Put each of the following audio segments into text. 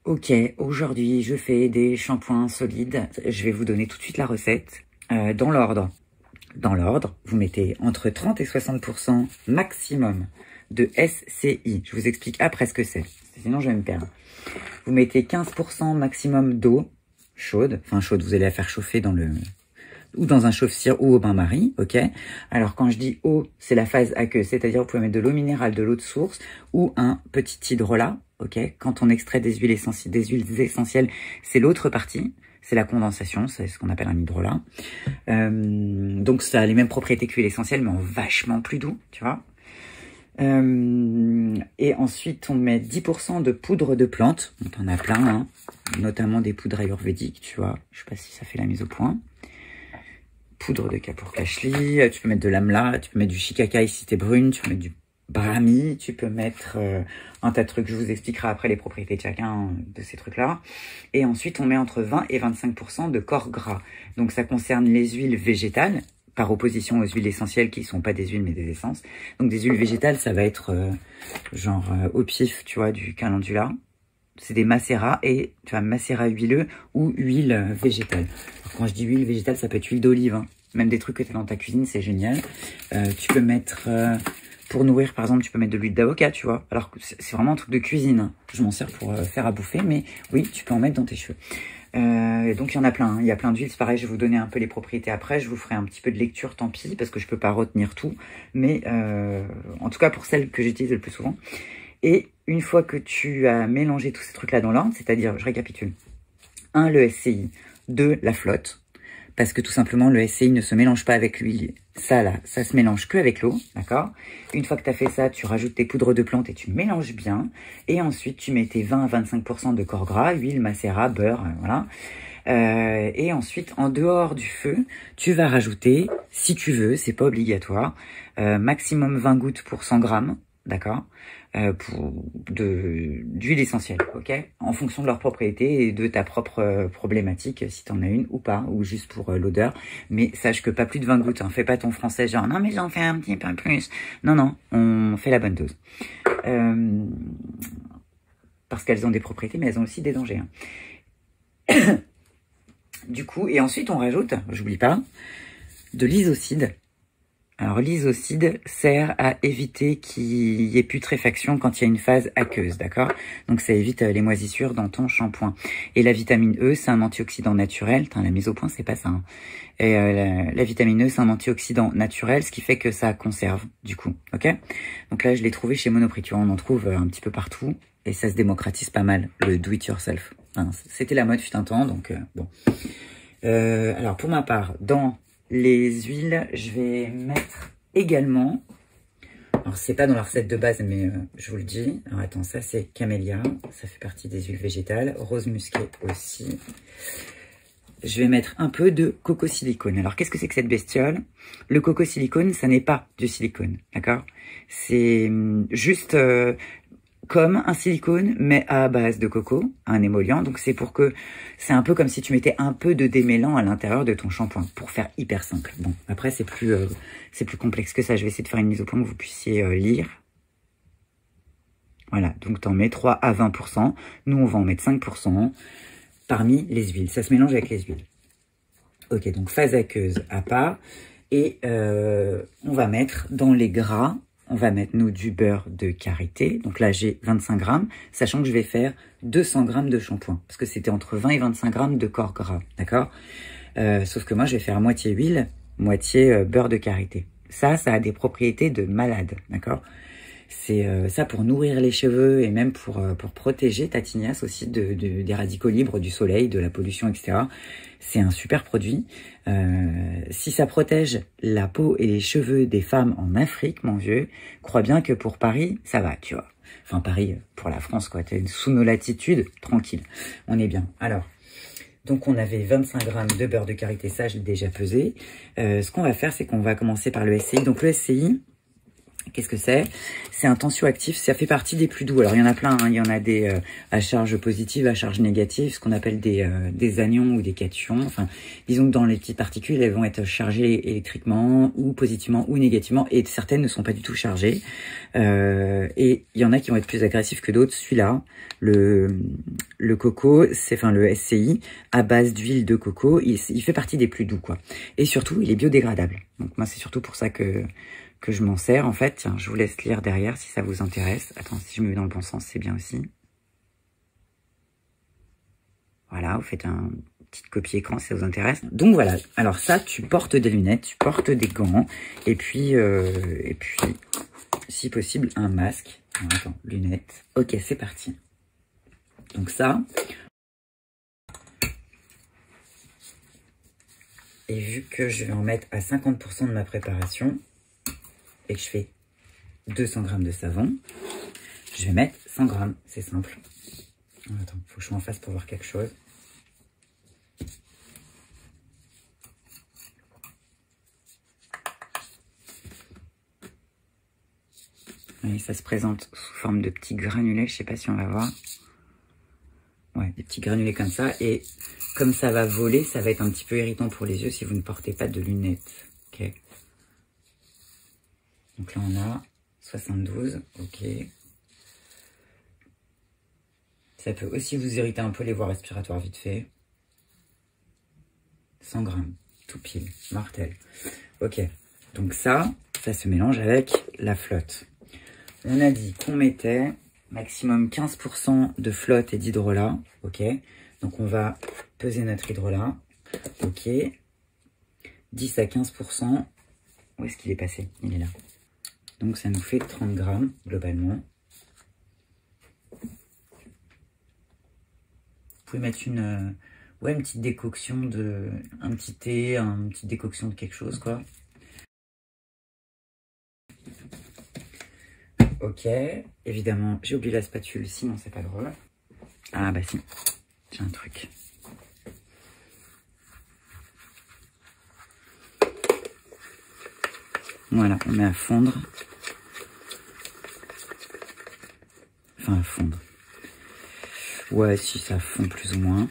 Ok, aujourd'hui je fais des shampoings solides. Je vais vous donner tout de suite la recette dans l'ordre. Dans l'ordre, vous mettez entre 30 et 60% maximum de SCI. Je vous explique après ce que c'est, sinon je vais me perdre. Vous mettez 15% maximum d'eau chaude, enfin chaude, vous allez la faire chauffer dans le... ou dans un chauffe-cire ou au bain-marie, ok. Alors quand je dis eau, c'est la phase aqueuse, c'est-à-dire vous pouvez mettre de l'eau minérale, de l'eau de source ou un petit hydrolat, ok. Quand on extrait des huiles essentielles, c'est l'autre partie, c'est la condensation, c'est ce qu'on appelle un hydrolat. Donc ça a les mêmes propriétés que l'huile essentielle, mais en vachement plus doux, tu vois. Et ensuite on met 10% de poudre de plantes, donc on a plein, hein, notamment des poudres ayurvédiques, tu vois. Je sais pas si ça fait la mise au point. Poudre de Kapur Kashli, tu peux mettre de l'amla, tu peux mettre du shikakai si t'es brune, tu peux mettre du brahmi, tu peux mettre un tas de trucs, je vous expliquerai après les propriétés de chacun de ces trucs-là. Et ensuite, on met entre 20 et 25% de corps gras. Donc ça concerne les huiles végétales, par opposition aux huiles essentielles qui sont pas des huiles mais des essences. Donc des huiles végétales, ça va être au pif, tu vois, du calendula. C'est des macérats et tu vois, macérat huileux ou huile végétale. Alors, quand je dis huile végétale, ça peut être huile d'olive, hein. Même des trucs que tu as dans ta cuisine, c'est génial. Tu peux mettre, pour nourrir par exemple, tu peux mettre de l'huile d'avocat, tu vois. Alors que c'est vraiment un truc de cuisine, hein. Je m'en sers pour faire à bouffer, mais oui, tu peux en mettre dans tes cheveux. Donc il y en a plein, hein. Il y a plein d'huiles, c'est pareil, je vais vous donner un peu les propriétés après. Je vous ferai un petit peu de lecture, tant pis, parce que je peux pas retenir tout. Mais en tout cas, pour celles que j'utilise le plus souvent. Et une fois que tu as mélangé tous ces trucs-là dans l'ordre, c'est-à-dire, je récapitule, 1, le SCI, 2, la flotte, parce que tout simplement, le SCI ne se mélange pas avec l'huile. Ça, là, ça se mélange que avec l'eau, d'accord? Une fois que tu as fait ça, tu rajoutes tes poudres de plantes et tu mélanges bien. Et ensuite, tu mets tes 20 à 25% de corps gras, huile, macérat, beurre, voilà. Et ensuite, en dehors du feu, tu vas rajouter, si tu veux, c'est pas obligatoire, maximum 20 gouttes pour 100 grammes, d'accord, d'huile essentielle, ok, en fonction de leurs propriétés et de ta propre problématique, si tu en as une ou pas, ou juste pour l'odeur. Mais sache que pas plus de 20 gouttes, hein. Fais pas ton français genre non mais j'en fais un petit peu plus. Non, non, on fait la bonne dose. Parce qu'elles ont des propriétés, mais elles ont aussi des dangers, hein. Du coup, et ensuite on rajoute, j'oublie pas, de l'isocide. Alors l'isocide sert à éviter qu'il y ait putréfaction quand il y a une phase aqueuse, d'accord? Donc ça évite les moisissures dans ton shampoing. Et la vitamine E, c'est un antioxydant naturel. Putain, la mise au point, c'est pas ça, hein. Et la vitamine E, c'est un antioxydant naturel, ce qui fait que ça conserve, du coup, ok? Donc là, je l'ai trouvé chez Monoprix, tu vois, on en trouve un petit peu partout. Et ça se démocratise pas mal, le do-it-yourself. Enfin, c'était la mode fut un temps, donc bon. Alors pour ma part, dans les huiles, je vais mettre également, alors c'est pas dans la recette de base, mais je vous le dis, alors attends, ça c'est camélia, ça fait partie des huiles végétales, rose musquée aussi. Je vais mettre un peu de coco silicone. Alors qu'est-ce que c'est que cette bestiole? Le coco silicone, ça n'est pas du silicone, d'accord? C'est juste comme un silicone, mais à base de coco, un émollient. Donc c'est pour que, c'est un peu comme si tu mettais un peu de démêlant à l'intérieur de ton shampoing, pour faire hyper simple. Bon, après c'est plus complexe que ça. Je vais essayer de faire une mise au point que vous puissiez lire. Voilà, donc t'en mets 3 à 20%. Nous, on va en mettre 5% parmi les huiles. Ça se mélange avec les huiles. Ok, donc phase aqueuse à part. Et on va mettre dans les gras, on va mettre, nous, du beurre de karité. Donc là, j'ai 25 grammes, sachant que je vais faire 200 grammes de shampoing. Parce que c'était entre 20 et 25 grammes de corps gras, d'accord? Sauf que moi, je vais faire moitié huile, moitié beurre de karité. Ça a des propriétés de malade, d'accord? C'est ça pour nourrir les cheveux et même pour protéger ta tignasse aussi des radicaux libres, du soleil, de la pollution, etc. C'est un super produit. Si ça protège la peau et les cheveux des femmes en Afrique, mon vieux, crois bien que pour Paris, ça va, tu vois. Enfin, Paris, pour la France, quoi. T'es sous nos latitudes, tranquille. On est bien. Alors, donc on avait 25 grammes de beurre de karité, ça, je l'ai déjà pesé. Ce qu'on va faire, c'est qu'on va commencer par le SCI. Donc le SCI, Qu'est-ce que c'est? C'est un tensioactif, ça fait partie des plus doux. Alors il y en a plein, hein. Il y en a des à charge positive, à charge négative, ce qu'on appelle des anions ou des cations. Enfin, disons que dans les petites particules, elles vont être chargées électriquement ou positivement ou négativement, et certaines ne sont pas du tout chargées. Et il y en a qui vont être plus agressifs que d'autres. Celui-là, le coco, enfin le SCI, à base d'huile de coco, il fait partie des plus doux, quoi. Et surtout, il est biodégradable. Donc moi, c'est surtout pour ça que je m'en sers, en fait. Tiens, je vous laisse lire derrière si ça vous intéresse. Attends, si je me mets dans le bon sens, c'est bien aussi. Voilà, vous faites un petit copie écran si ça vous intéresse. Donc voilà, alors ça, tu portes des lunettes, tu portes des gants, et puis si possible, un masque. Alors, attends, lunettes. Ok, c'est parti. Donc ça. Et vu que je vais en mettre à 50% de ma préparation, et que je fais 200 g de savon, je vais mettre 100 g, c'est simple. Attends, faut que je sois en face pour voir quelque chose. Et ça se présente sous forme de petits granulés, je sais pas si on va voir. Ouais, des petits granulés comme ça, et comme ça va voler, ça va être un petit peu irritant pour les yeux si vous ne portez pas de lunettes. Ok. Donc là on a 72, ok. Ça peut aussi vous irriter un peu les voies respiratoires vite fait. 100 g, tout pile, mortel. Ok, donc ça se mélange avec la flotte. On a dit qu'on mettait maximum 15% de flotte et d'hydrolat, ok. Donc on va peser notre hydrolat, ok. 10 à 15%, où est-ce qu'il est passé? Il est là. Donc ça nous fait 30 g globalement. Vous pouvez mettre une petite décoction un petit thé, une petite décoction de quelque chose, quoi. Ok, évidemment, j'ai oublié la spatule, sinon c'est pas drôle. Ah bah si, j'ai un truc. Voilà, on met à fondre. Enfin, à fondre. Ouais, si ça fond plus ou moins.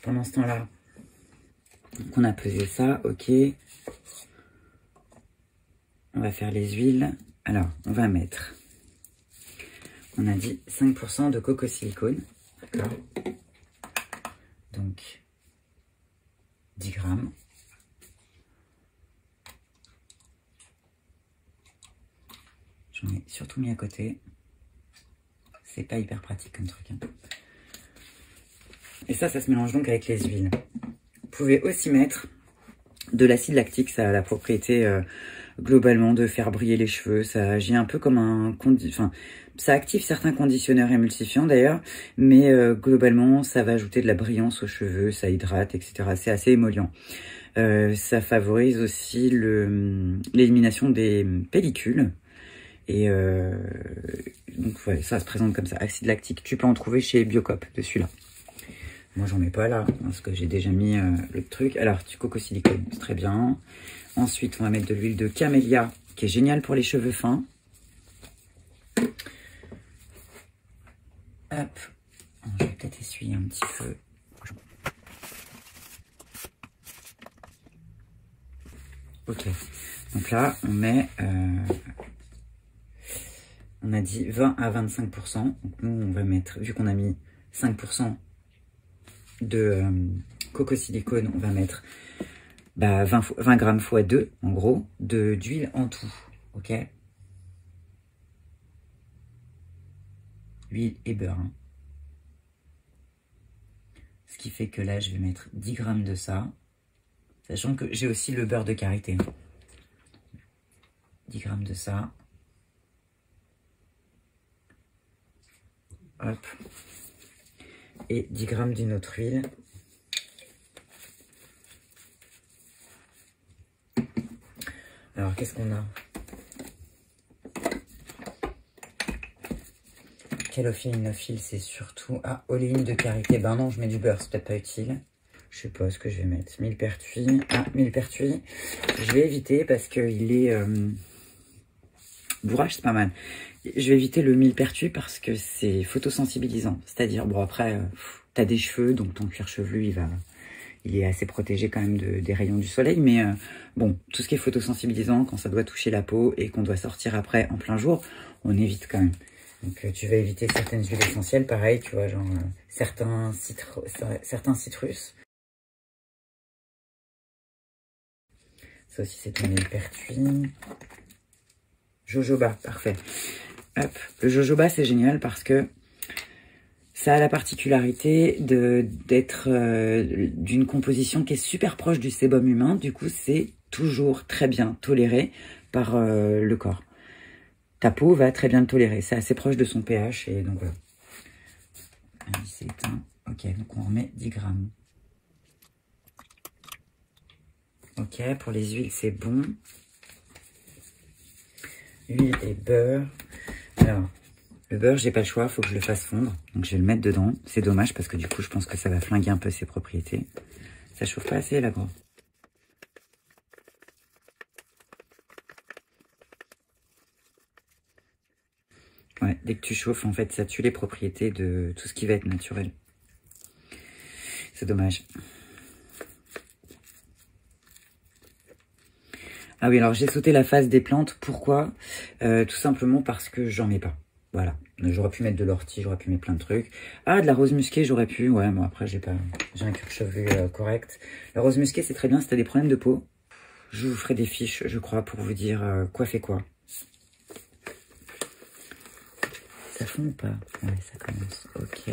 Pendant ce temps-là, on a pesé ça, ok. On va faire les huiles. Alors, on va mettre, on a dit 5% de coco silicone, d'accord. Donc, 10 g. J'en ai surtout mis à côté. C'est pas hyper pratique comme truc, hein. Et ça se mélange donc avec les huiles. Vous pouvez aussi mettre de l'acide lactique, ça a la propriété globalement de faire briller les cheveux. Ça agit un peu comme un ça active certains conditionneurs émulsifiants d'ailleurs, mais globalement ça va ajouter de la brillance aux cheveux, ça hydrate, etc. C'est assez émollient. Ça favorise aussi l'élimination des pellicules. Et donc ouais, ça se présente comme ça, acide lactique. Tu peux en trouver chez Biocop de celui-là. Moi, j'en mets pas là, parce que j'ai déjà mis le truc. Alors, du coco silicone, c'est très bien. Ensuite, on va mettre de l'huile de camélia, qui est géniale pour les cheveux fins. Hop. Je vais peut-être essuyer un petit peu. Ok. Donc là, on met... on a dit 20 à 25%. Donc nous, on va mettre, vu qu'on a mis 5% de coco silicone, on va mettre 20 g x 2 en gros d'huile en tout, ok. Huile et beurre, hein. Ce qui fait que là je vais mettre 10 g de ça, sachant que j'ai aussi le beurre de karité, hein. 10 g de ça, hop, et 10 g d'une autre huile. Alors, qu'est-ce qu'on a? Calophile, inophile, c'est surtout... Ah, oléine de karité. Ben non, je mets du beurre, c'est peut-être pas utile. Je sais pas ce que je vais mettre. Millepertuis. Ah, millepertuis. Je vais éviter parce qu'il est... Bourrage, c'est pas mal. Je vais éviter le millepertuis parce que c'est photosensibilisant. C'est-à-dire, bon après, t'as des cheveux, donc ton cuir chevelu, il est assez protégé quand même des rayons du soleil. Mais bon, tout ce qui est photosensibilisant, quand ça doit toucher la peau et qu'on doit sortir après en plein jour, on évite quand même. Donc tu vas éviter certaines huiles essentielles, pareil, tu vois, genre certains citrus. Ça aussi, c'est ton millepertuis. Jojoba, parfait. Hop. Le jojoba, c'est génial parce que ça a la particularité d'être d'une composition qui est super proche du sébum humain. Du coup, c'est toujours très bien toléré par le corps. Ta peau va très bien le tolérer. C'est assez proche de son pH. Et donc voilà. Allez, c'est éteint. Ok, donc on remet 10 grammes. Ok, pour les huiles, c'est bon. Huile et beurre. Alors, le beurre, j'ai pas le choix, il faut que je le fasse fondre. Donc je vais le mettre dedans. C'est dommage parce que du coup, je pense que ça va flinguer un peu ses propriétés. Ça chauffe pas assez là, gros. Ouais, dès que tu chauffes, en fait, ça tue les propriétés de tout ce qui va être naturel. C'est dommage. Ah oui, alors j'ai sauté la phase des plantes. Pourquoi? Tout simplement parce que j'en mets pas. Voilà. J'aurais pu mettre de l'ortie, j'aurais pu mettre plein de trucs. Ah, de la rose musquée, j'aurais pu. Ouais, bon après, j'ai un cuir chevelu correct. La rose musquée, c'est très bien si t'as des problèmes de peau. Je vous ferai des fiches, je crois, pour vous dire quoi fait quoi. Ça fond ou pas? Ouais, ça commence. Ok.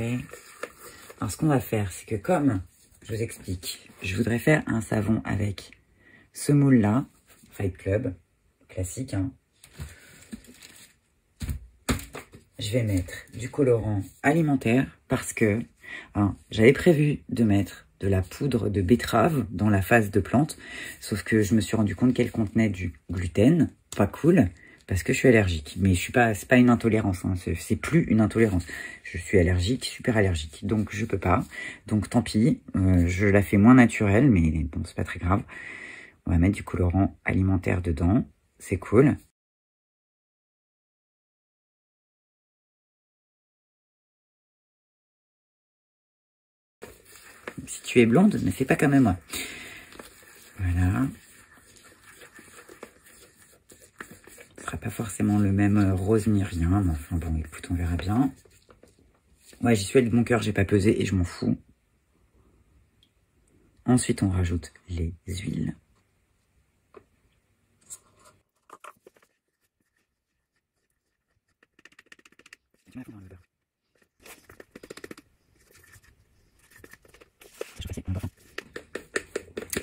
Alors, ce qu'on va faire, c'est que comme, je vous explique, je voudrais faire un savon avec ce moule-là, Fight Club, classique, hein. Je vais mettre du colorant alimentaire parce que j'avais prévu de mettre de la poudre de betterave dans la phase de plante, sauf que je me suis rendu compte qu'elle contenait du gluten, pas cool, parce que je suis allergique. Mais je suis pas, c'est pas une intolérance, hein, c'est plus une intolérance. Je suis allergique, super allergique, donc je peux pas. Donc tant pis, je la fais moins naturelle, mais bon, c'est pas très grave. On va mettre du colorant alimentaire dedans, c'est cool. Si tu es blonde, ne fais pas comme moi. Voilà. Ce sera pas forcément le même rose ni rien, mais enfin bon, écoute, on verra bien. Ouais, j'y suis allée de mon cœur, j'ai pas pesé et je m'en fous. Ensuite, on rajoute les huiles.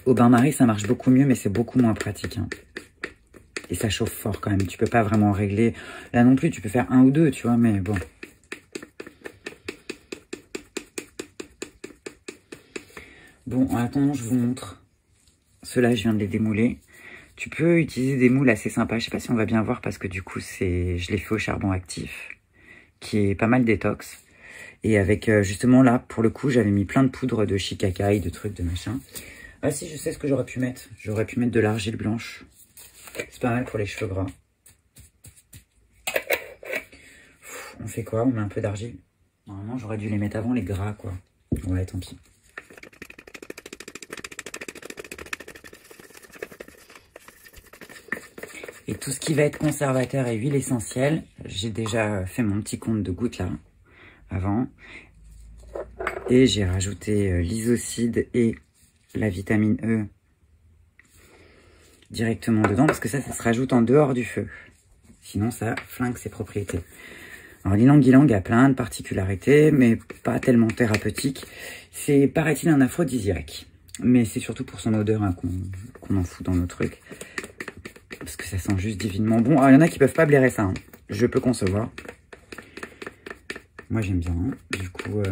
Au bain-marie, ça marche beaucoup mieux, mais c'est beaucoup moins pratique, hein. Et ça chauffe fort quand même. Tu peux pas vraiment régler. Là non plus, tu peux faire un ou deux, tu vois, mais bon. Bon, en attendant, je vous montre. Ceux-là, je viens de les démouler. Tu peux utiliser des moules assez sympas. Je sais pas si on va bien voir parce que du coup, je l'ai fait au charbon actif, qui est pas mal détox. Et avec, justement, là, pour le coup, j'avais mis plein de poudre de shikakai, de trucs, de machin. Ah si, je sais ce que j'aurais pu mettre. J'aurais pu mettre de l'argile blanche. C'est pas mal pour les cheveux gras. On fait quoi? On met un peu d'argile. Normalement, j'aurais dû les mettre avant les gras, quoi. Ouais, tant pis. Et tout ce qui va être conservateur et huile essentielle, j'ai déjà fait mon petit compte de gouttes là, avant. Et j'ai rajouté l'isocide et la vitamine E directement dedans, parce que ça se rajoute en dehors du feu. Sinon, ça flingue ses propriétés. Alors, l'ylang-ylang a plein de particularités, mais pas tellement thérapeutiques. C'est, paraît-il, un aphrodisiaque. Mais c'est surtout pour son odeur hein, qu'on en fout dans nos trucs. Parce que ça sent juste divinement bon. Alors, il y en a qui peuvent pas blairer ça. Hein. Je peux concevoir. Moi, j'aime bien. Hein. Du coup...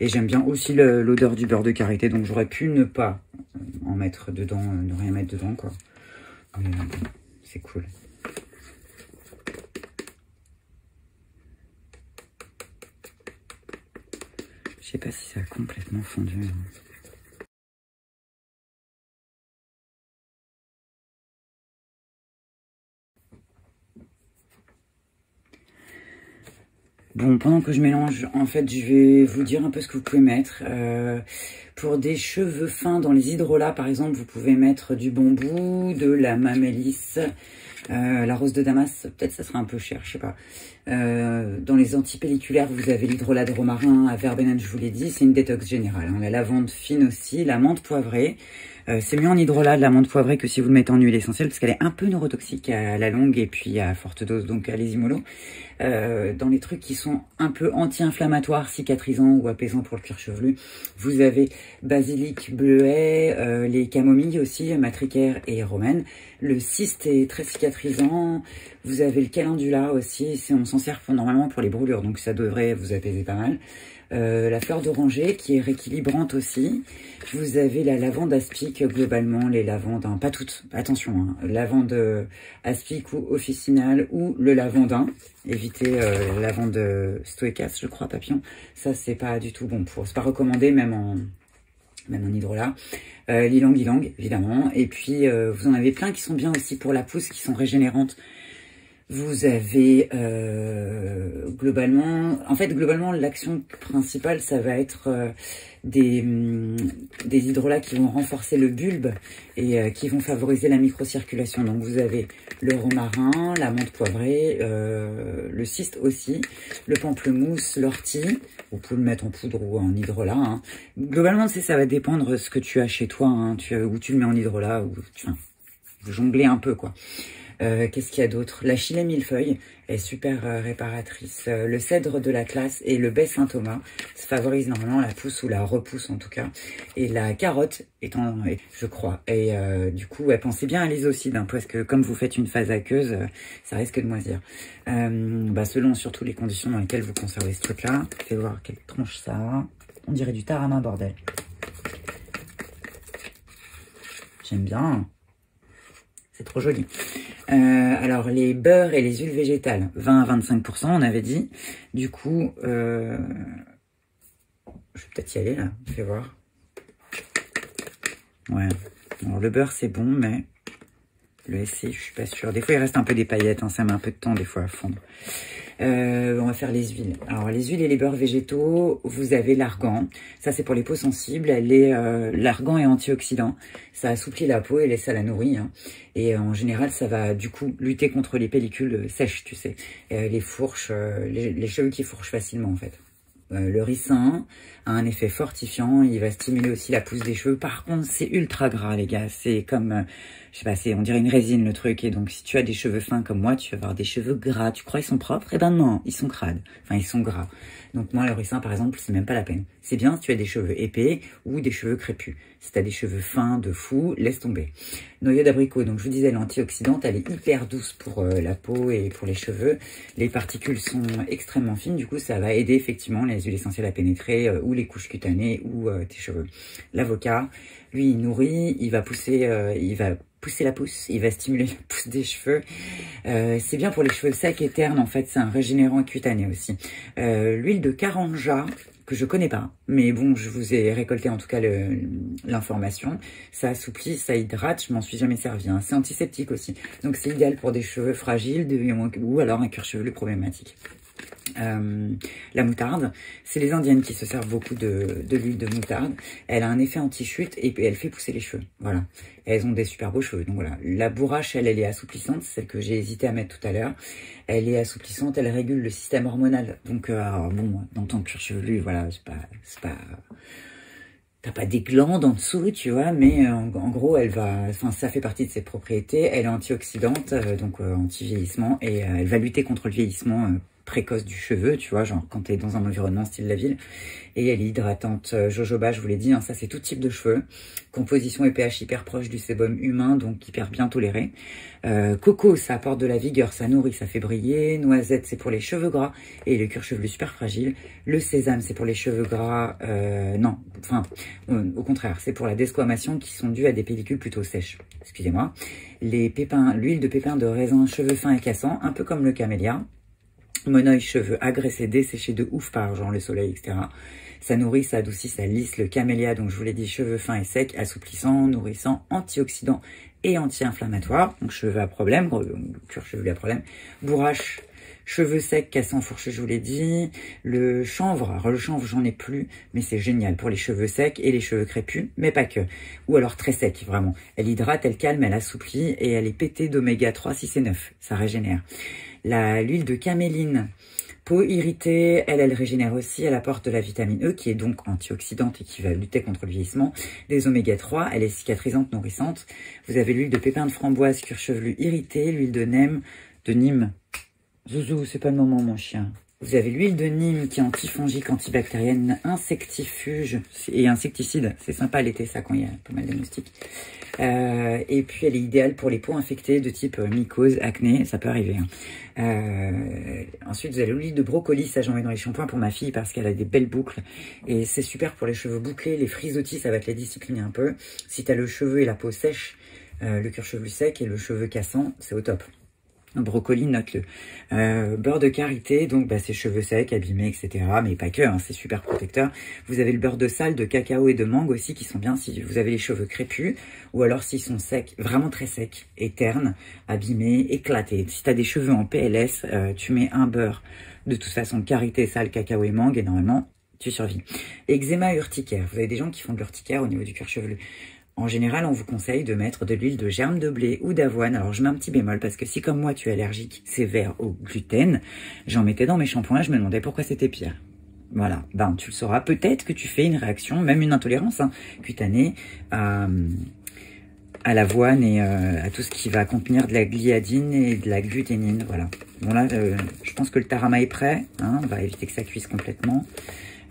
Et j'aime bien aussi l'odeur du beurre de karité. Donc, j'aurais pu ne pas en mettre dedans, ne rien mettre dedans, quoi. Mais c'est cool. sais pas si ça a complètement fondu. Bon, pendant que je mélange, en fait, je vais vous dire un peu ce que vous pouvez mettre. Pour des cheveux fins dans les hydrolats, par exemple, vous pouvez mettre du bambou, de la mamélisse, la rose de Damas, peut-être ça sera un peu cher, je sais pas. Dans les antipelliculaires, vous avez l'hydrolat de romarin à verbenane, je vous l'ai dit, c'est une détox générale. Hein. La lavande fine aussi, la menthe poivrée. C'est mieux en hydrolat de la menthe poivrée que si vous le mettez en huile essentielle parce qu'elle est un peu neurotoxique à la longue et puis à forte dose, donc allez-y mollo. Dans les trucs qui sont un peu anti-inflammatoires, cicatrisants ou apaisants pour le cuir chevelu, vous avez basilic, bleuet, les camomilles aussi, matricaire et romaine. Le cyste est très cicatrisant. Vous avez le calendula aussi, on s'en sert normalement pour les brûlures, donc ça devrait vous apaiser pas mal. La fleur d'oranger qui est rééquilibrante aussi. Vous avez la lavande aspic, globalement les lavandes, hein, pas toutes, attention, hein, lavande aspic ou officinale ou le lavandin. Évitez lavande stoécas, je crois, papillon. Ça c'est pas du tout bon pour, c'est pas recommandé même en hydrolat. L'ylang ylang évidemment. Et puis vous en avez plein qui sont bien aussi pour la pousse, qui sont régénérantes. Vous avez globalement l'action principale ça va être des hydrolats qui vont renforcer le bulbe et qui vont favoriser la microcirculation. Donc vous avez le romarin, la menthe poivrée, le cyste aussi, le pamplemousse, l'ortie. Vous pouvez le mettre en poudre ou en hydrolat. Hein. Globalement ça va dépendre de ce que tu as chez toi, hein. Où tu le mets en hydrolat ou vous jonglez un peu quoi. Qu'est-ce qu'il y a d'autre? La chilée millefeuille est super réparatrice. Le cèdre de la classe et le baie Saint-Thomas, ça favorise normalement la pousse ou la repousse en tout cas. Et la carotte étant, je crois. Et du coup, pensez bien à l'isocide, hein, parce que comme vous faites une phase aqueuse, ça risque de moisir. Selon surtout les conditions dans lesquelles vous conservez ce truc-là. Fais voir quelle tronche ça a. On dirait du tarama, bordel. J'aime bien. C'est trop joli. Alors, les beurres et les huiles végétales, 20 à 25%, on avait dit. Du coup, je vais peut-être y aller, là. Fais voir. Ouais. Alors, le beurre, c'est bon, mais le SC, je suis pas sûre. Des fois, il reste un peu des paillettes. Hein, ça met un peu de temps, des fois, à fondre. On va faire les huiles. Alors, les huiles et les beurres végétaux, vous avez l'argan. Ça, c'est pour les peaux sensibles. L'argan est antioxydant. Ça assouplit la peau et ça la nourrit. Hein. Et en général, ça va du coup lutter contre les pellicules sèches, tu sais. Les fourches, les cheveux qui fourchent facilement, en fait. Le ricin a un effet fortifiant, il va stimuler aussi la pousse des cheveux. Par contre, c'est ultra gras, les gars. C'est comme, je sais pas, on dirait une résine, le truc. Et donc, si tu as des cheveux fins comme moi, tu vas avoir des cheveux gras. Tu crois qu'ils sont propres? Eh ben non, ils sont crades. Enfin, ils sont gras. Donc, moi, le ricin, par exemple, c'est même pas la peine. C'est bien si tu as des cheveux épais ou des cheveux crépus. Si tu as des cheveux fins de fou, laisse tomber. Noyau d'abricot, donc je vous disais, l'antioxydante, elle est hyper douce pour la peau et pour les cheveux. Les particules sont extrêmement fines, du coup, ça va aider effectivement les huiles essentielles à pénétrer ou les couches cutanées ou tes cheveux. L'avocat, lui, il nourrit, il va pousser la pousse, il va stimuler la pousse des cheveux. C'est bien pour les cheveux secs et ternes, en fait, c'est un régénérant cutané aussi. L'huile de Karanja, que je connais pas, mais bon, je vous ai récolté en tout cas l'information. Ça assouplit, ça hydrate, je m'en suis jamais servi. Hein. C'est antiseptique aussi, donc c'est idéal pour des cheveux fragiles ou alors un cuir chevelu problématique. La moutarde, c'est les indiennes qui se servent beaucoup de l'huile de moutarde. Elle a un effet anti-chute et elle fait pousser les cheveux. Voilà, elles ont des super beaux cheveux. Donc voilà, la bourrache, elle est assouplissante, celle que j'ai hésité à mettre tout à l'heure. Elle est assouplissante, elle régule le système hormonal. Donc bon, dans ton cuir chevelu, voilà, c'est pas t'as pas des glandes en dessous, tu vois, mais en gros, ça fait partie de ses propriétés. Elle est antioxydante, donc anti-vieillissement, et elle va lutter contre le vieillissement précoce du cheveu, tu vois, genre quand tu es dans un environnement style la ville. Et elle est hydratante. Jojoba, je vous l'ai dit, hein, ça c'est tout type de cheveux. Composition et pH hyper proche du sébum humain, donc hyper bien toléré. Coco, ça apporte de la vigueur, ça nourrit, ça fait briller. Noisette, c'est pour les cheveux gras et le cuir chevelu super fragile. Le sésame, c'est pour les cheveux gras. Au contraire, c'est pour la desquamation qui sont dues à des pellicules plutôt sèches. Excusez-moi. L'huile de pépins de raisin, cheveux fins et cassants, un peu comme le camélia. Monoï, cheveux agressés, desséchés de ouf par genre le soleil, etc. Ça nourrit, ça adoucit, ça lisse. Le camélia, donc je vous l'ai dit, cheveux fins et secs, assouplissant, nourrissant, antioxydant et anti-inflammatoire. Donc cheveux à problème, cuir chevelu à problème. Bourrache, cheveux secs, cassants, fourchus, je vous l'ai dit. Le chanvre, alors le chanvre, j'en ai plus, mais c'est génial pour les cheveux secs et les cheveux crépus, mais pas que. Ou alors très secs, vraiment. Elle hydrate, elle calme, elle assouplit et elle est pétée d'oméga 3, 6 et 9. Ça régénère. L'huile de caméline, peau irritée, elle régénère aussi, elle apporte de la vitamine E qui est donc antioxydante et qui va lutter contre le vieillissement, des oméga 3, elle est cicatrisante, nourrissante. Vous avez l'huile de pépin de framboise, cuir chevelu irrité, l'huile de Nîmes. Zouzou, c'est pas le moment mon chien. Vous avez l'huile de Nîmes qui est antifongique, antibactérienne, insectifuge et insecticide. C'est sympa l'été ça quand il y a pas mal de moustiques. Et puis elle est idéale pour les peaux infectées de type mycose, acné, ça peut arriver. Ensuite vous avez l'huile de brocoli, ça j'en mets dans les shampoings pour ma fille parce qu'elle a des belles boucles. Et c'est super pour les cheveux bouclés, les frisottis, ça va te les discipliner un peu. Si tu as le cheveu et la peau sèche, le cuir chevelu sec et le cheveu cassant, c'est au top. Brocoli, note-le. Beurre de karité, donc bah, c'est cheveux secs, abîmés, etc. Mais pas que, hein, c'est super protecteur. Vous avez le beurre de sal, de cacao et de mangue aussi qui sont bien si vous avez les cheveux crépus. Ou alors s'ils sont secs, vraiment très secs, et ternes, abîmés, éclatés. Si tu as des cheveux en PLS, tu mets un beurre. De toute façon, karité, sal, cacao et mangue et normalement, tu survis. Eczéma urticaire. Vous avez des gens qui font de l'urticaire au niveau du cuir chevelu. En général, on vous conseille de mettre de l'huile de germe de blé ou d'avoine. Alors, je mets un petit bémol parce que si, comme moi, tu es allergique sévère au gluten, j'en mettais dans mes shampoings et je me demandais pourquoi c'était pire. Voilà, ben tu le sauras. Peut-être que tu fais une réaction, même une intolérance cutanée à l'avoine et à tout ce qui va contenir de la gliadine et de la gluténine. Voilà. Bon là, je pense que le tarama est prêt. Hein, on va éviter que ça cuise complètement.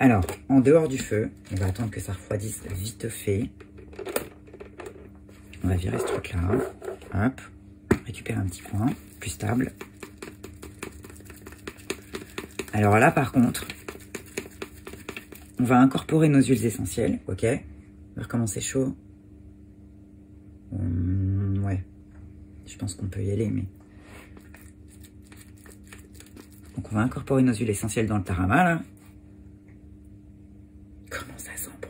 Alors, en dehors du feu, on va attendre que ça refroidisse vite fait. On va virer ce truc-là. Hop. Récupérer un petit coin plus stable. Alors là, par contre, on va incorporer nos huiles essentielles. Ok. Voir comment c'est chaud. Ouais. Je pense qu'on peut y aller, mais... Donc, on va incorporer nos huiles essentielles dans le tarama, là. Comment ça sent bon.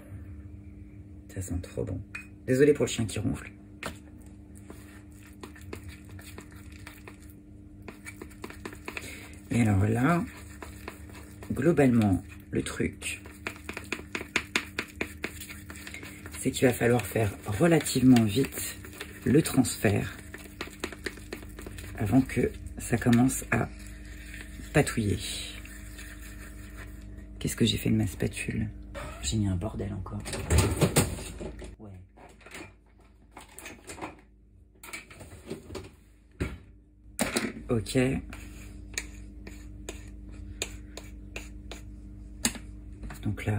Ça sent trop bon. Désolé pour le chien qui ronfle. Et alors là, globalement, le truc, c'est qu'il va falloir faire relativement vite le transfert avant que ça commence à patouiller. Qu'est-ce que j'ai fait de ma spatule? J'ai mis un bordel encore. Ouais. Ok. Donc là,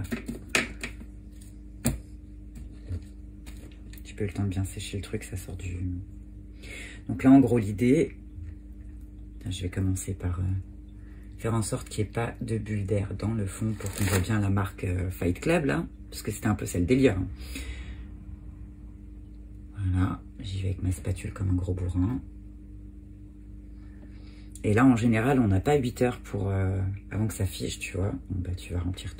tu peux le temps de bien sécher le truc, ça sort du... Donc là, en gros, l'idée, je vais commencer par faire en sorte qu'il n'y ait pas de bulle d'air dans le fond pour qu'on voit bien la marque Fight Club, là, parce que c'était un peu ça le délire. Hein. Voilà, j'y vais avec ma spatule comme un gros bourrin. Et là, en général, on n'a pas 8 heures pour avant que ça fiche, tu vois. Bon, bah, tu vas remplir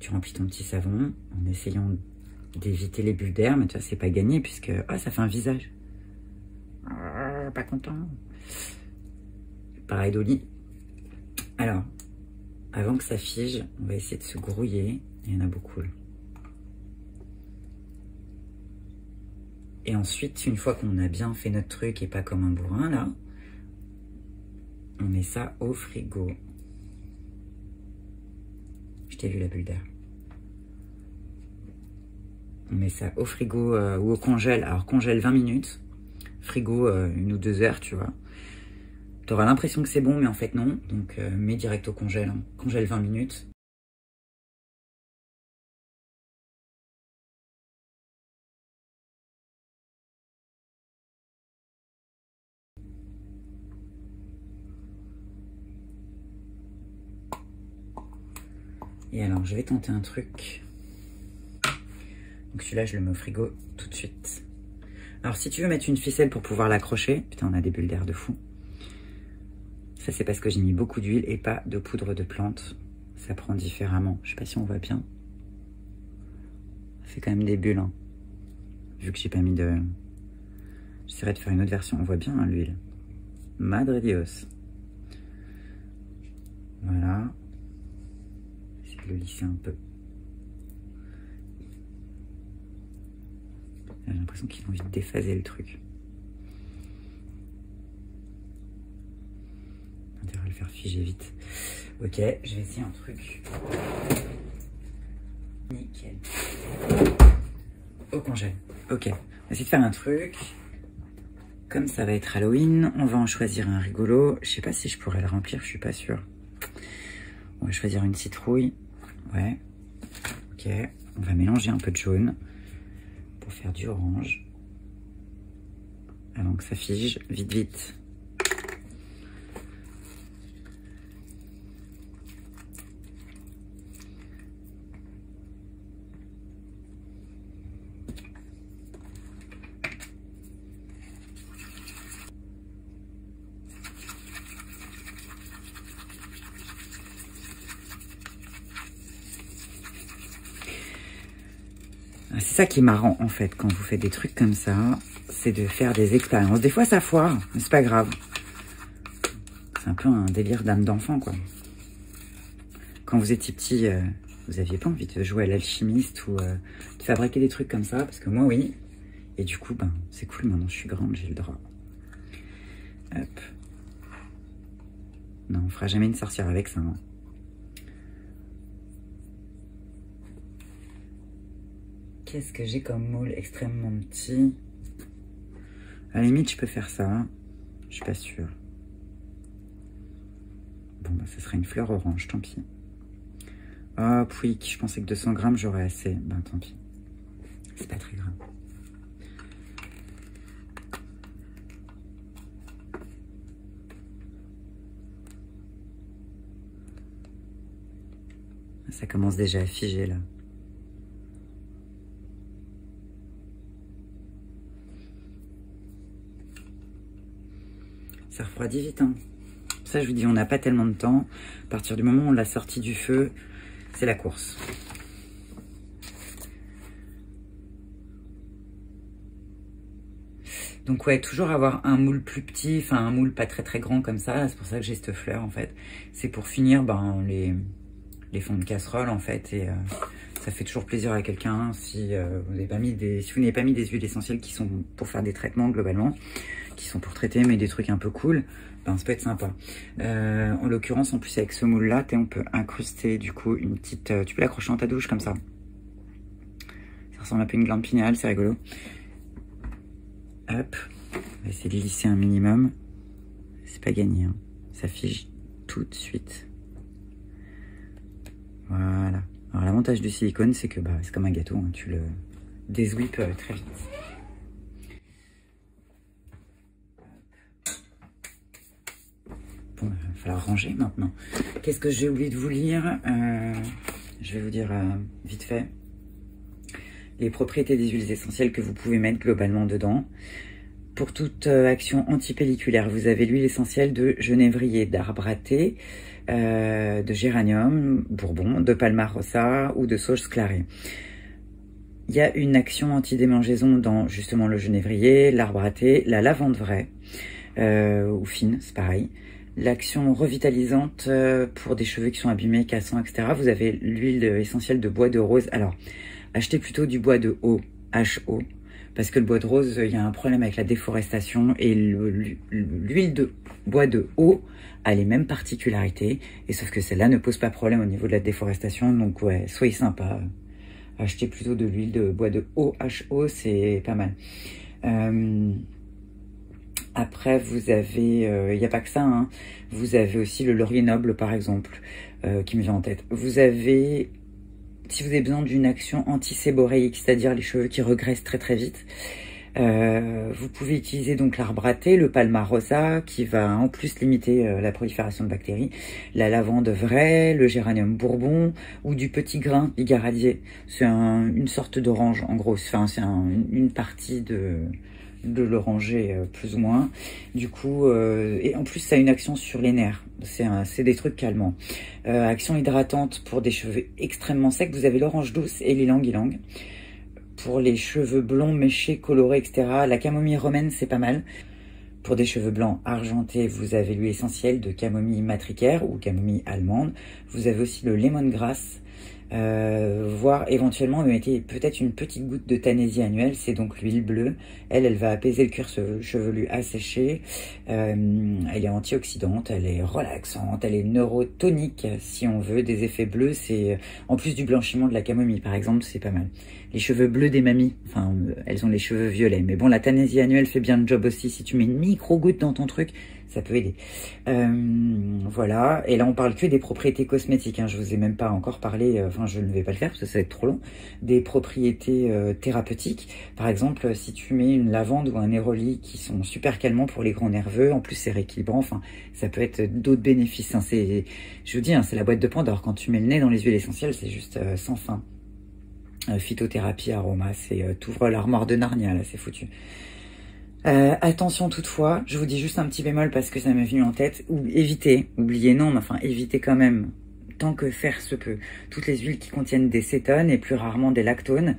tu remplis ton petit savon en essayant d'éviter les bulles d'air, mais tu vois, c'est pas gagné puisque ça fait un visage. Pas content. Pareil d'Oli. Alors, avant que ça fige, on va essayer de se grouiller. Il y en a beaucoup là. Et ensuite, une fois qu'on a bien fait notre truc et pas comme un bourrin là, on met ça au frigo. Je t'ai vu la bulle d'air. On met ça au frigo ou au congèle. Alors congèle 20 minutes. Frigo 1 ou 2 heures, tu vois. Tu auras l'impression que c'est bon, mais en fait non. Donc mets direct au congèle. Hein. Congèle 20 minutes. Et alors, je vais tenter un truc. Donc celui-là, je le mets au frigo tout de suite. Alors, si tu veux mettre une ficelle pour pouvoir l'accrocher, putain, on a des bulles d'air de fou. Ça, c'est parce que j'ai mis beaucoup d'huile et pas de poudre de plante. Ça prend différemment. Je sais pas si on voit bien. Ça fait quand même des bulles, hein. Vu que j'ai pas mis de... J'essaierai de faire une autre version. On voit bien hein, l'huile. Madre Dios. Voilà. J'essaie de le lisser un peu. J'ai l'impression qu'ils ont envie de déphaser le truc. On dirait le faire figer vite. Ok, je vais essayer un truc. Nickel. Au congèle. Ok, on va essayer de faire un truc. Comme ça va être Halloween, on va en choisir un rigolo. Je sais pas si je pourrais le remplir, je suis pas sûre. On va choisir une citrouille. Ouais. Ok, on va mélanger un peu de jaune pour faire du orange. Avant que ça fige, vite, vite. C'est ça qui est marrant en fait quand vous faites des trucs comme ça, c'est de faire des expériences. Des fois ça foire, mais c'est pas grave. C'est un peu un délire d'âme d'enfant quoi. Quand vous étiez petit, vous aviez pas envie de jouer à l'alchimiste ou de fabriquer des trucs comme ça, parce que moi oui. Et du coup, ben c'est cool, maintenant je suis grande, j'ai le droit. Hop. Non, on fera jamais une sorcière avec ça. Hein. Qu'est-ce que j'ai comme moule extrêmement petit? À la limite, je peux faire ça. Je suis pas sûre. Bon, bah, ça sera une fleur orange, tant pis. Oh, pouic, je pensais que 200 grammes, j'aurais assez. Ben, tant pis. C'est pas très grave. Ça commence déjà à figer, là. Ça refroidit vite, hein. Ça, je vous dis, on n'a pas tellement de temps. À partir du moment où on l'a sorti du feu, c'est la course. Donc ouais, toujours avoir un moule plus petit, enfin un moule pas très très grand comme ça. C'est pour ça que j'ai cette fleur, en fait. C'est pour finir ben, les fonds de casserole, en fait. Et ça fait toujours plaisir à quelqu'un si vous n'avez pas mis des huiles essentielles qui sont pour faire des traitements globalement, qui sont pour traiter, mais des trucs un peu cool. Ben, ça peut être sympa. En l'occurrence, en plus avec ce moule là, on peut incruster du coup une petite... tu peux l'accrocher dans ta douche comme ça. Ça ressemble un peu à une glande pinéale, c'est rigolo. Hop, on va essayer de lisser un minimum. C'est pas gagné, hein. Ça fige tout de suite. Voilà. Alors l'avantage du silicone, c'est que bah, c'est comme un gâteau, hein. Tu le dézwipes très vite. Bon, il va falloir ranger maintenant. Qu'est-ce que j'ai oublié de vous lire? Je vais vous dire vite fait les propriétés des huiles essentielles que vous pouvez mettre globalement dedans. Pour toute action antipelliculaire, vous avez l'huile essentielle de genévrier, d'arbre à thé, de géranium, bourbon, de palma rossa ou de sauge clarée. Il y a une action anti-démangeaison dans justement le genévrier, l'arbre à thé, la lavande vraie, ou fine, c'est pareil. L'action revitalisante pour des cheveux qui sont abîmés, cassants, etc. Vous avez l'huile essentielle de bois de rose. Alors, achetez plutôt du bois de haut, HO, parce que le bois de rose, il y a un problème avec la déforestation et l'huile de bois de haut a les mêmes particularités, et sauf que celle-là ne pose pas problème au niveau de la déforestation, donc ouais, soyez sympa. Achetez plutôt de l'huile de bois de haut, HO, c'est pas mal. Après, vous avez, il n'y a pas que ça, hein. Vous avez aussi le laurier noble, par exemple, qui me vient en tête. Vous avez, si vous avez besoin d'une action anti-séboréique, c'est-à-dire les cheveux qui regraissent très très vite, vous pouvez utiliser donc l'arbre à thé, le palma rosa, qui va en plus limiter la prolifération de bactéries, la lavande vraie, le géranium bourbon, ou du petit grain bigaradier. C'est une sorte d'orange, en gros. Enfin, c'est une partie de le ranger plus ou moins. Du coup, et en plus ça a une action sur les nerfs, c'est des trucs calmants. Action hydratante pour des cheveux extrêmement secs, vous avez l'orange douce et l'ylang ylang. Pour les cheveux blonds, méchés, colorés, etc., la camomille romaine c'est pas mal. Pour des cheveux blancs argentés, vous avez l'huile essentielle de camomille matricaire ou camomille allemande. Vous avez aussi le lemongrass, voire éventuellement mettez peut-être une petite goutte de Tanésie annuelle, c'est donc l'huile bleue. Elle va apaiser le cuir chevelu asséché. Elle est antioxydante, elle est relaxante, elle est neurotonique si on veut. Des effets bleus, c'est en plus du blanchiment de la camomille par exemple, c'est pas mal. Les cheveux bleus des mamies, enfin elles ont les cheveux violets, mais bon la Tanésie annuelle fait bien le job aussi. Si tu mets une micro goutte dans ton truc, ça peut aider. Voilà, et là on parle que des propriétés cosmétiques, hein. Je vous ai même pas encore parlé, enfin je ne vais pas le faire parce que ça va être trop long, des propriétés thérapeutiques. Par exemple, si tu mets une lavande ou un néroli qui sont super calmants pour les grands nerveux, en plus c'est rééquilibrant, enfin ça peut être d'autres bénéfices, hein. Je vous dis, hein, c'est la boîte de Pandore, quand tu mets le nez dans les huiles essentielles, c'est juste sans fin. Phytothérapie, aroma, c'est t'ouvres l'armoire de Narnia, là c'est foutu. Attention toutefois, je vous dis juste un petit bémol parce que ça m'est venu en tête, évitez, oubliez non, mais enfin évitez quand même, tant que faire se peut, toutes les huiles qui contiennent des cétones et plus rarement des lactones,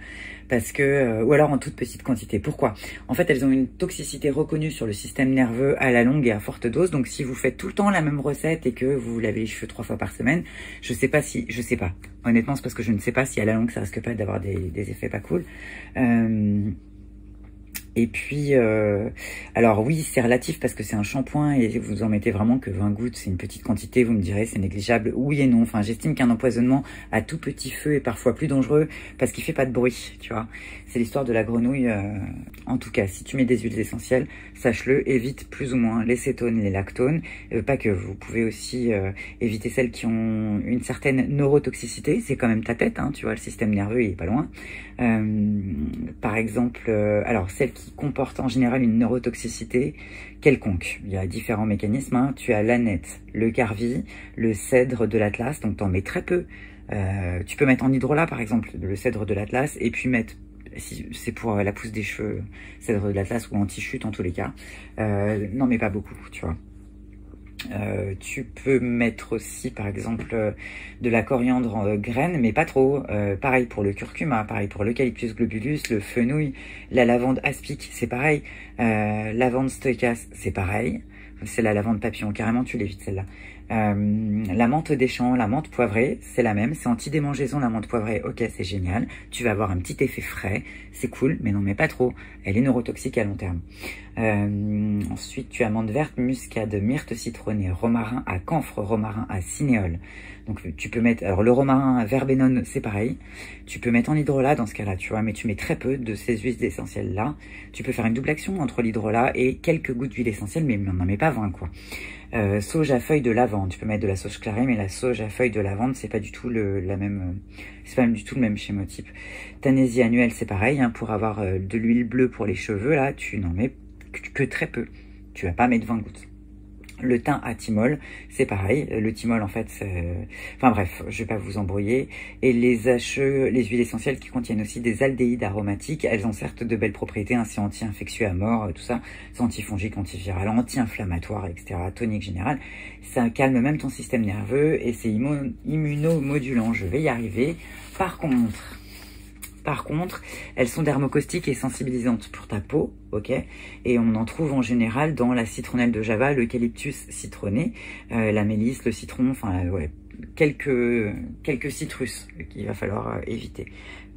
parce que, ou alors en toute petite quantité. Pourquoi? En fait, elles ont une toxicité reconnue sur le système nerveux à la longue et à forte dose, donc si vous faites tout le temps la même recette et que vous vous lavez les cheveux 3 fois par semaine, je sais pas, honnêtement c'est parce que je ne sais pas si à la longue ça risque pas d'avoir des effets pas cool. Et puis, alors oui, c'est relatif parce que c'est un shampoing et vous en mettez vraiment que 20 gouttes, c'est une petite quantité, vous me direz, c'est négligeable. Oui et non, enfin j'estime qu'un empoisonnement à tout petit feu est parfois plus dangereux parce qu'il fait pas de bruit, tu vois. C'est l'histoire de la grenouille. En tout cas, si tu mets des huiles essentielles, sache-le, évite plus ou moins les cétones, les lactones. Pas que, vous pouvez aussi éviter celles qui ont une certaine neurotoxicité, c'est quand même ta tête, hein, tu vois, le système nerveux il est pas loin. Par exemple, alors celles qui comportent en général une neurotoxicité quelconque. Il y a différents mécanismes, hein. Tu as l'aneth, le carvi, le cèdre de l'Atlas, donc t'en mets très peu. Tu peux mettre en hydrolat par exemple le cèdre de l'Atlas et puis mettre, si c'est pour la pousse des cheveux, cèdre de l'Atlas ou anti-chute en tous les cas, non mais pas beaucoup, tu vois. Tu peux mettre aussi par exemple de la coriandre en graines, mais pas trop. Pareil pour le curcuma, pareil pour l'eucalyptus globulus, le fenouil, la lavande aspic, c'est pareil. Lavande stoicas, c'est pareil. C'est la lavande papillon, carrément tu l'évites celle-là. La menthe des champs, la menthe poivrée, c'est la même. C'est anti-démangeaison, la menthe poivrée, ok, c'est génial. Tu vas avoir un petit effet frais, c'est cool, mais non, mais pas trop. Elle est neurotoxique à long terme. Ensuite, tu as menthe verte, muscade, myrte citronnée, romarin à camphre, romarin à cinéole. Donc, tu peux mettre, alors le romarin à verbenone, c'est pareil. Tu peux mettre en hydrolat dans ce cas-là, tu vois, mais tu mets très peu de ces huiles essentielles-là. Tu peux faire une double action entre l'hydrolat et quelques gouttes d'huile essentielle, mais n'en mets pas 20, quoi. Sauge à feuilles de lavande, tu peux mettre de la sauge clarée, mais la sauge à feuilles de lavande, c'est pas du tout c'est pas du tout le même schémotype. Tanésie annuelle, c'est pareil, hein, pour avoir de l'huile bleue pour les cheveux, là, tu n'en mets que très peu. Tu vas pas mettre 20 gouttes. Le thym à thymol, c'est pareil. Le thymol, en fait, enfin bref, je vais pas vous embrouiller. Et les HE, les huiles essentielles qui contiennent aussi des aldéhydes aromatiques, elles ont certes de belles propriétés, hein, c'est anti-infectieux à mort, tout ça. C'est antifongique, antiviral, anti-inflammatoire, etc. Tonique général. Ça calme même ton système nerveux et c'est immunomodulant. Je vais y arriver. Par contre, elles sont dermocaustiques et sensibilisantes pour ta peau, ok? Et on en trouve en général dans la citronnelle de Java, l'eucalyptus citronné, la mélisse, le citron, enfin, ouais, quelques citrus qu'il va falloir éviter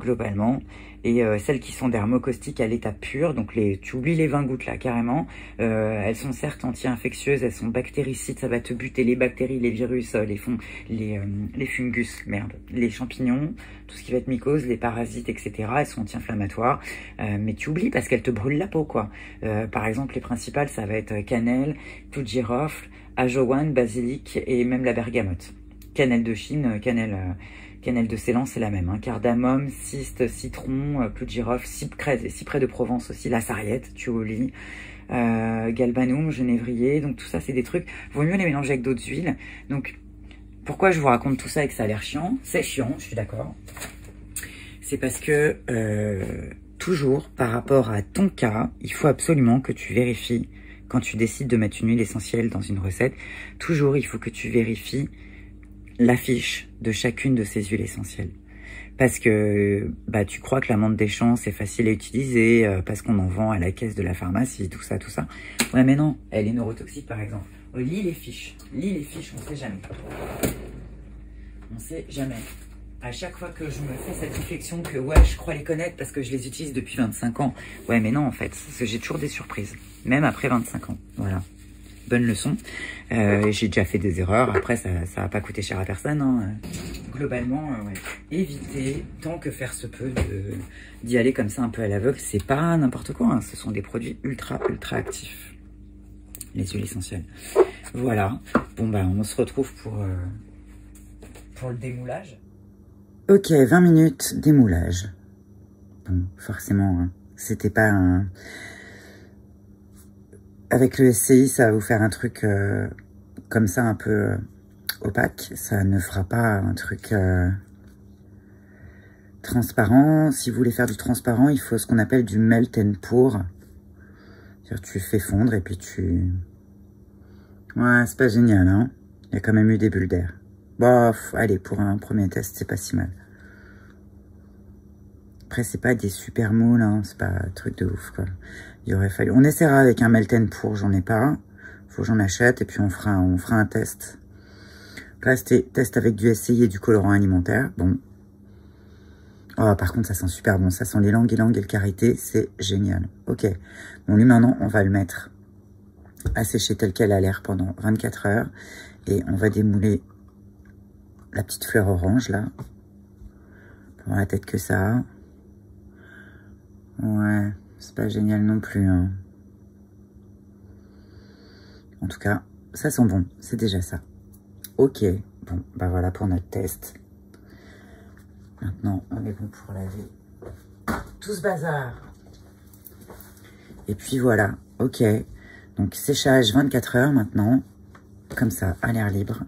globalement. Et celles qui sont dermocaustiques à l'état pur, donc tu oublies les 20 gouttes là carrément, elles sont certes anti-infectieuses, elles sont bactéricides, ça va te buter les bactéries, les virus, les fungus, merde, les champignons, tout ce qui va être mycose, les parasites, etc. Elles sont anti-inflammatoires, mais tu oublies parce qu'elles te brûlent la peau, quoi. Par exemple, les principales, ça va être cannelle, clou de girofle, ajowan, basilic et même la bergamote. Cannelle de Chine, cannelle de Ceylan, c'est la même. Hein. Cardamome, cyste, citron, clou de girofle, cyprès de Provence aussi, la sarriette, tu oublies, galbanum, genévrier. Donc tout ça, c'est des trucs. Vaut mieux les mélanger avec d'autres huiles. Donc pourquoi je vous raconte tout ça et que ça a l'air chiant? C'est chiant, je suis d'accord. C'est parce que toujours, par rapport à ton cas, il faut absolument que tu vérifies, quand tu décides de mettre une huile essentielle dans une recette, toujours il faut que tu vérifies l'affiche de chacune de ces huiles essentielles. Parce que bah, tu crois que l'amande des champs, c'est facile à utiliser, parce qu'on en vend à la caisse de la pharmacie, tout ça, tout ça. Ouais, mais non, elle est neurotoxique, par exemple. Lis les fiches. Lis les fiches, on sait jamais. On sait jamais. À chaque fois que je me fais cette réflexion que, ouais, je crois les connaître parce que je les utilise depuis 25 ans. Ouais, mais non, en fait, parce que j'ai toujours des surprises. Même après 25 ans. Voilà. Bonne leçon. J'ai déjà fait des erreurs. Après, ça va pas coûter cher à personne. Hein. Globalement, ouais. Éviter, tant que faire se peut, d'y aller comme ça un peu à l'aveugle. C'est pas n'importe quoi. Hein. Ce sont des produits ultra actifs. Les huiles essentielles. Voilà. Bon, bah, on se retrouve pour le démoulage. Ok, 20 minutes démoulage. Bon, forcément, hein, c'était pas un... Avec le SCI, ça va vous faire un truc comme ça, un peu opaque. Ça ne fera pas un truc transparent. Si vous voulez faire du transparent, il faut ce qu'on appelle du melt and pour. C'est-à-dire tu fais fondre et puis tu... Ouais, c'est pas génial, hein. Il y a quand même eu des bulles d'air. Bof, allez, pour un premier test, c'est pas si mal. Après, c'est pas des super moules, hein, c'est pas un truc de ouf, quoi. Il aurait fallu... On essaiera avec un melt and pour, j'en ai pas. Faut que j'en achète et puis on fera un test. Là, c'était test avec du SCI et du colorant alimentaire. Bon. Oh, par contre, ça sent super bon. Ça sent les langues et le karité, c'est génial. Ok. Bon, lui, maintenant, on va le mettre à sécher tel qu'elle a l'air pendant 24 heures. Et on va démouler la petite fleur orange, là. Pour la tête que ça a. Ouais, c'est pas génial non plus, hein. En tout cas, ça sent bon, c'est déjà ça. Ok, bon, bah voilà pour notre test. Maintenant, on est bon pour laver tout ce bazar. Et puis voilà, ok. Donc séchage 24 heures maintenant, comme ça, à l'air libre.